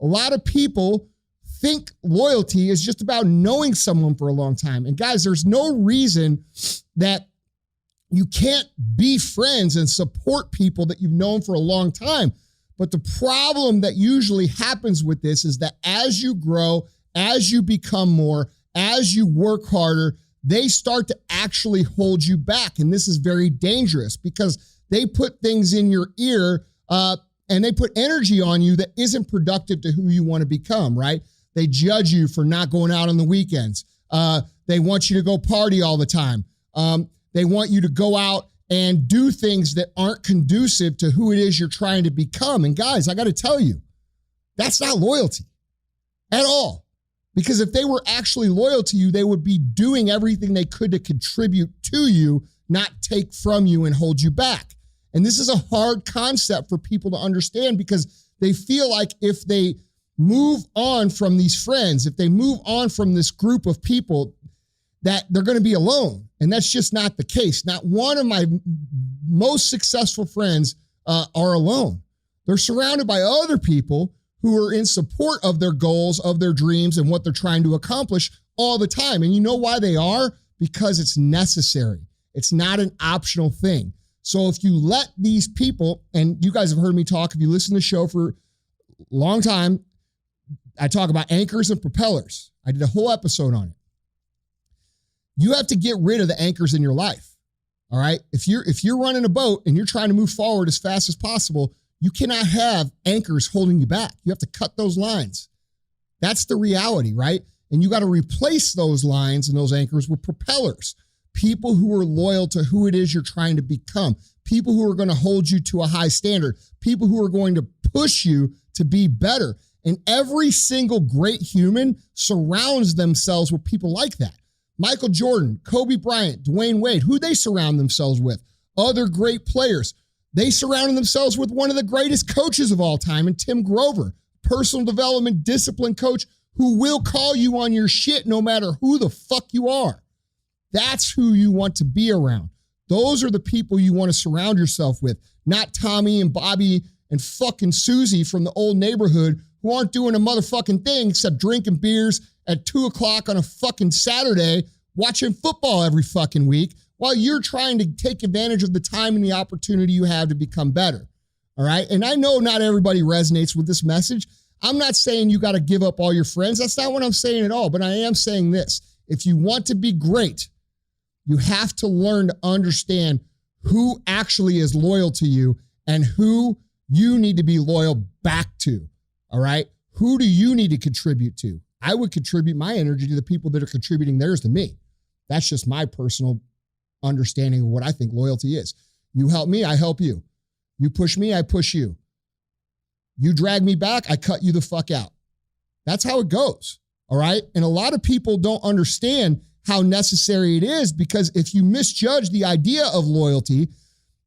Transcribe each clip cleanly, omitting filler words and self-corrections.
A lot of people think loyalty is just about knowing someone for a long time. And guys, there's no reason that you can't be friends and support people that you've known for a long time. But the problem that usually happens with this is that as you grow, as you become more, as you work harder, they start to actually hold you back. And this is very dangerous because they put things in your ear and they put energy on you that isn't productive to who you want to become, right? They judge you for not going out on the weekends. They want you to go party all the time. They want you to go out and do things that aren't conducive to who it is you're trying to become. And guys, I got to tell you, that's not loyalty at all. Because if they were actually loyal to you, they would be doing everything they could to contribute to you, not take from you and hold you back. And this is a hard concept for people to understand because they feel like if they move on from these friends, if they move on from this group of people, that they're going to be alone. And that's just not the case. Not one of my most successful friends are alone. They're surrounded by other people who are in support of their goals, of their dreams, and what they're trying to accomplish all the time. And you know why they are? Because it's necessary. It's not an optional thing. So if you let these people, and you guys have heard me talk, if you listen to the show for a long time, I talk about anchors and propellers. I did a whole episode on it. You have to get rid of the anchors in your life. All right. If you're running a boat and you're trying to move forward as fast as possible, you cannot have anchors holding you back. You have to cut those lines. That's the reality, right? And you got to replace those lines and those anchors with propellers. People who are loyal to who it is you're trying to become. People who are going to hold you to a high standard. People who are going to push you to be better. And every single great human surrounds themselves with people like that. Michael Jordan, Kobe Bryant, Dwayne Wade, who they surround themselves with? Other great players. They surrounded themselves with one of the greatest coaches of all time, and Tim Grover, personal development, discipline coach who will call you on your shit no matter who the fuck you are. That's who you want to be around. Those are the people you want to surround yourself with, not Tommy and Bobby and fucking Susie from the old neighborhood who aren't doing a motherfucking thing except drinking beers at 2:00 on a fucking Saturday, watching football every fucking week while you're trying to take advantage of the time and the opportunity you have to become better. All right. And I know not everybody resonates with this message. I'm not saying you got to give up all your friends. That's not what I'm saying at all. But I am saying this. If you want to be great, you have to learn to understand who actually is loyal to you and who you need to be loyal back to. All right. Who do you need to contribute to? I would contribute my energy to the people that are contributing theirs to me. That's just my personal understanding of what I think loyalty is. You help me, I help you. You push me, I push you. You drag me back, I cut you the fuck out. That's how it goes. All right. And a lot of people don't understand how necessary it is because if you misjudge the idea of loyalty,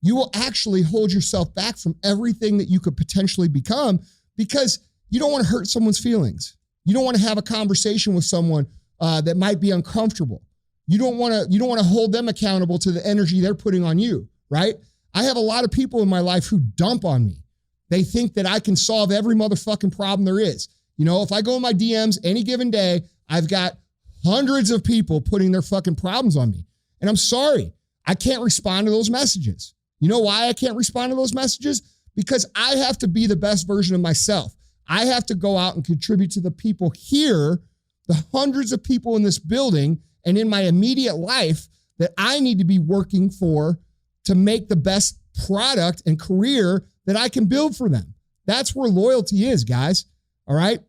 you will actually hold yourself back from everything that you could potentially become because you don't want to hurt someone's feelings. You don't want to have a conversation with someone that might be uncomfortable. You don't want to hold them accountable to the energy they're putting on you, right? I have a lot of people in my life who dump on me. They think that I can solve every motherfucking problem there is. You know, if I go in my DMs any given day, I've got hundreds of people putting their fucking problems on me. And I'm sorry, I can't respond to those messages. You know why I can't respond to those messages? Because I have to be the best version of myself. I have to go out and contribute to the people here, the hundreds of people in this building and in my immediate life that I need to be working for to make the best product and career that I can build for them. That's where loyalty is, guys. All right.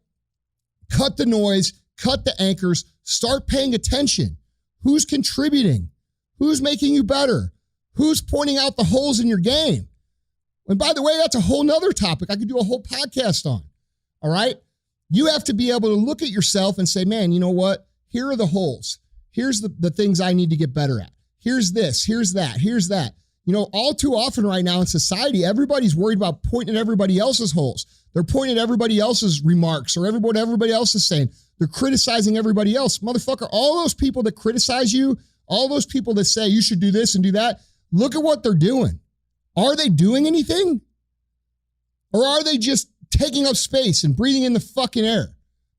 Cut the noise, cut the anchors, start paying attention. Who's contributing? Who's making you better? Who's pointing out the holes in your game? And by the way, that's a whole nother topic I could do a whole podcast on. All right. You have to be able to look at yourself and say, man, you know what? Here are the holes. Here's the things I need to get better at. Here's this, here's that, here's that. You know, all too often right now in society, everybody's worried about pointing at everybody else's holes. They're pointing at everybody else's remarks or what everybody else is saying. They're criticizing everybody else. Motherfucker, all those people that criticize you, all those people that say you should do this and do that, look at what they're doing. Are they doing anything? Or are they just taking up space and breathing in the fucking air.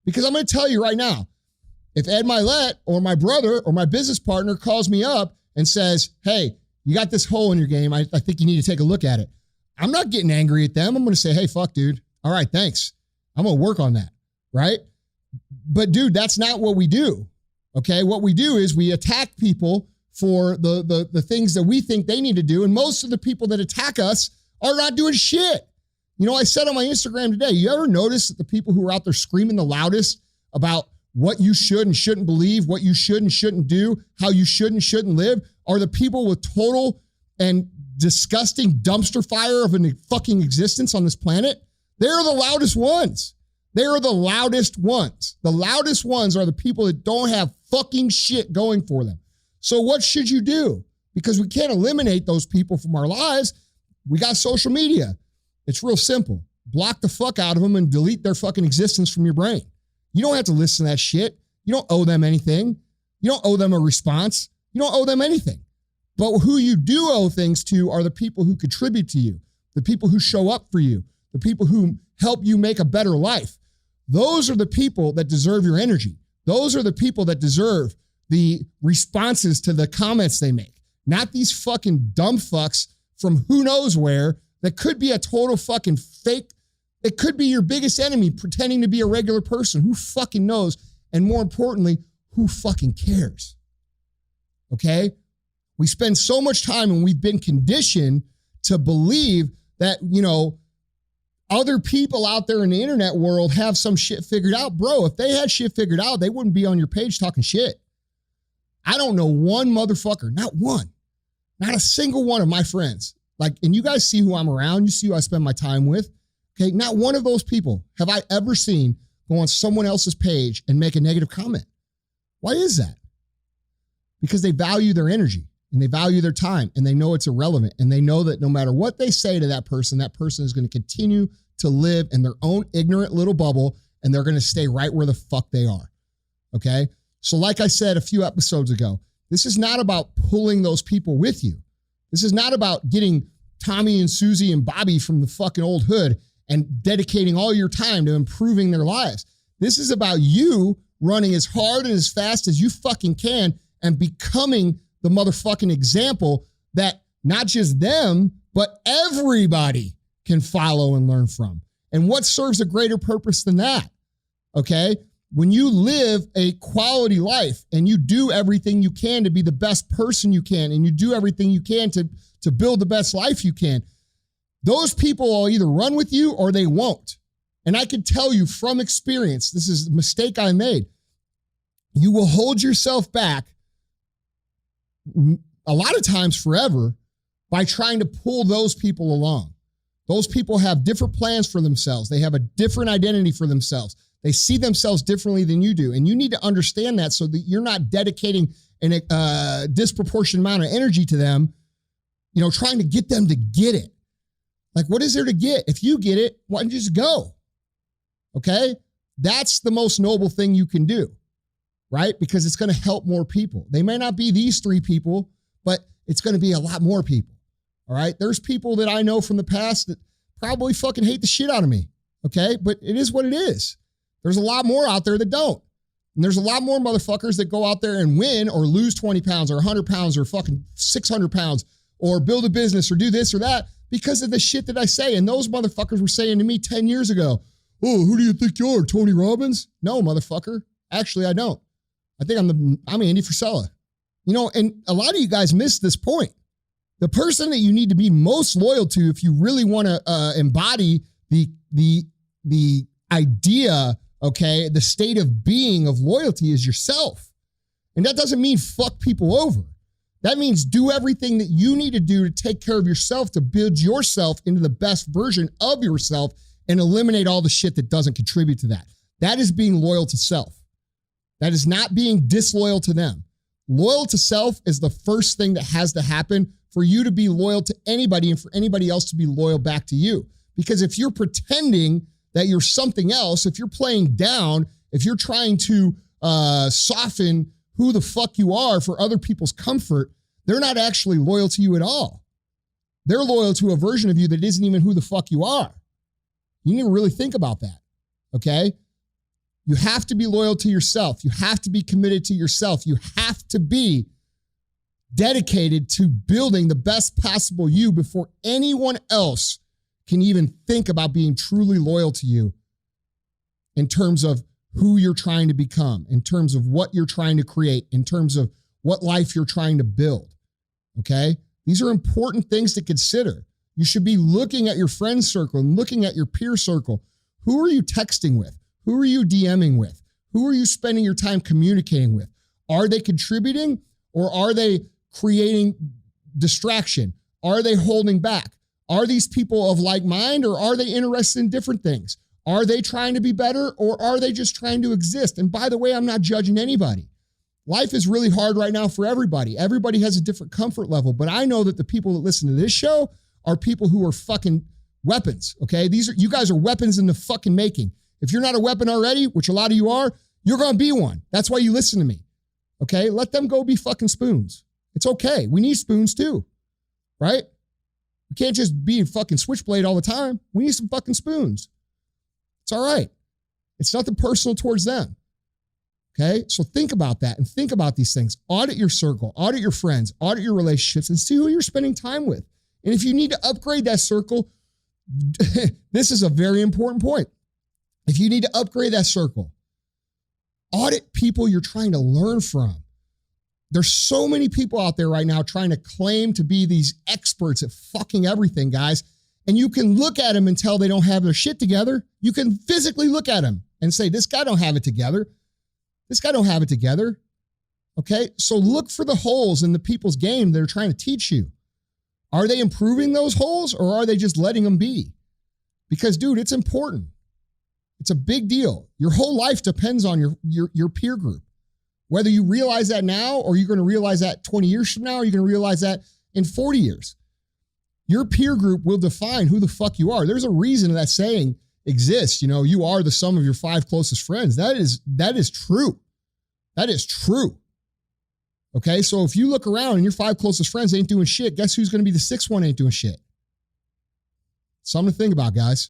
Because I'm going to tell you right now, if Ed Milet or my brother or my business partner calls me up and says, hey, you got this hole in your game, I think you need to take a look at it. I'm not getting angry at them. I'm going to say, hey, fuck, dude. All right, thanks. I'm going to work on that, right? But dude, that's not what we do, okay? What we do is we attack people for the things that we think they need to do, and most of the people that attack us are not doing shit. You know, I said on my Instagram today, you ever notice that the people who are out there screaming the loudest about what you should and shouldn't believe, what you should and shouldn't do, how you should and shouldn't live, are the people with total and disgusting dumpster fire of a fucking existence on this planet? They're the loudest ones. They are the loudest ones. The loudest ones are the people that don't have fucking shit going for them. So what should you do? Because we can't eliminate those people from our lives. We got social media. It's real simple. Block the fuck out of them and delete their fucking existence from your brain. You don't have to listen to that shit. You don't owe them anything. You don't owe them a response. You don't owe them anything. But who you do owe things to are the people who contribute to you, the people who show up for you, the people who help you make a better life. Those are the people that deserve your energy. Those are the people that deserve the responses to the comments they make, not these fucking dumb fucks from who knows where that could be a total fucking fake. It could be your biggest enemy pretending to be a regular person. Who fucking knows? And more importantly, who fucking cares? Okay? We spend so much time and we've been conditioned to believe that, you know, other people out there in the internet world have some shit figured out. Bro, if they had shit figured out, they wouldn't be on your page talking shit. I don't know one motherfucker, not one, not a single one of my friends. Like, and you guys see who I'm around. You see who I spend my time with. Okay, not one of those people have I ever seen go on someone else's page and make a negative comment. Why is that? Because they value their energy and they value their time and they know it's irrelevant and they know that no matter what they say to that person is going to continue to live in their own ignorant little bubble and they're going to stay right where the fuck they are. Okay? So like I said a few episodes ago, this is not about pulling those people with you. This is not about getting Tommy and Susie and Bobby from the fucking old hood and dedicating all your time to improving their lives. This is about you running as hard and as fast as you fucking can and becoming the motherfucking example that not just them, but everybody can follow and learn from. And what serves a greater purpose than that? Okay? When you live a quality life and you do everything you can to be the best person you can, and you do everything you can to build the best life you can, those people will either run with you or they won't. And I can tell you from experience, this is a mistake I made. You will hold yourself back a lot of times forever by trying to pull those people along. Those people have different plans for themselves. They have a different identity for themselves. They see themselves differently than you do. And you need to understand that so that you're not dedicating a disproportionate amount of energy to them, you know, trying to get them to get it. Like, what is there to get? If you get it, why don't you just go? Okay? That's the most noble thing you can do, right? Because it's going to help more people. They may not be these 3 people, but it's going to be a lot more people. All right? There's people that I know from the past that probably fucking hate the shit out of me. Okay? But it is what it is. There's a lot more out there that don't. And there's a lot more motherfuckers that go out there and win or lose 20 pounds or 100 pounds or fucking 600 pounds or build a business or do this or that because of the shit that I say. And those motherfuckers were saying to me 10 years ago, oh, who do you think you are, Tony Robbins? No, motherfucker. Actually, I don't. I think I'm Andy Frisella. You know, and a lot of you guys miss this point. The person that you need to be most loyal to if you really want to embody the idea, okay, the state of being of loyalty is yourself. And that doesn't mean fuck people over. That means do everything that you need to do to take care of yourself, to build yourself into the best version of yourself and eliminate all the shit that doesn't contribute to that. That is being loyal to self. That is not being disloyal to them. Loyal to self is the first thing that has to happen for you to be loyal to anybody and for anybody else to be loyal back to you. Because if you're pretending that you're something else, if you're playing down, if you're trying to soften who the fuck you are for other people's comfort, they're not actually loyal to you at all. They're loyal to a version of you that isn't even who the fuck you are. You need to really think about that. Okay? You have to be loyal to yourself. You have to be committed to yourself. You have to be dedicated to building the best possible you before anyone else can even think about being truly loyal to you in terms of who you're trying to become, in terms of what you're trying to create, in terms of what life you're trying to build. Okay? These are important things to consider. You should be looking at your friend circle and looking at your peer circle. Who are you texting with? Who are you DMing with? Who are you spending your time communicating with? Are they contributing or are they creating distraction? Are they holding back? Are these people of like mind or are they interested in different things? Are they trying to be better or are they just trying to exist? And by the way, I'm not judging anybody. Life is really hard right now for everybody. Everybody has a different comfort level, but I know that the people that listen to this show are people who are fucking weapons, okay? You guys are weapons in the fucking making. If you're not a weapon already, which a lot of you are, you're going to be one. That's why you listen to me, okay? Let them go be fucking spoons. It's okay. We need spoons too, right? We can't just be a fucking switchblade all the time. We need some fucking spoons. It's all right. It's nothing personal towards them. Okay? So think about that and think about these things. Audit your circle, audit your friends, audit your relationships, and see who you're spending time with. And if you need to upgrade that circle, this is a very important point. If you need to upgrade that circle, audit people you're trying to learn from. There's so many people out there right now trying to claim to be these experts at fucking everything, guys. And you can look at them and tell they don't have their shit together. You can physically look at them and say, this guy don't have it together. This guy don't have it together. Okay? So look for the holes in the people's game that are trying to teach you. Are they improving those holes or are they just letting them be? Because, dude, it's important. It's a big deal. Your whole life depends on your peer group. Whether you realize that now or you're going to realize that 20 years from now or you're going to realize that in 40 years. Your peer group will define who the fuck you are. There's a reason that saying exists. You know, you are the sum of your 5 closest friends. That is true. That is true. Okay, so if you look around and your 5 closest friends ain't doing shit, guess who's going to be the 6th one ain't doing shit? Something to think about, guys.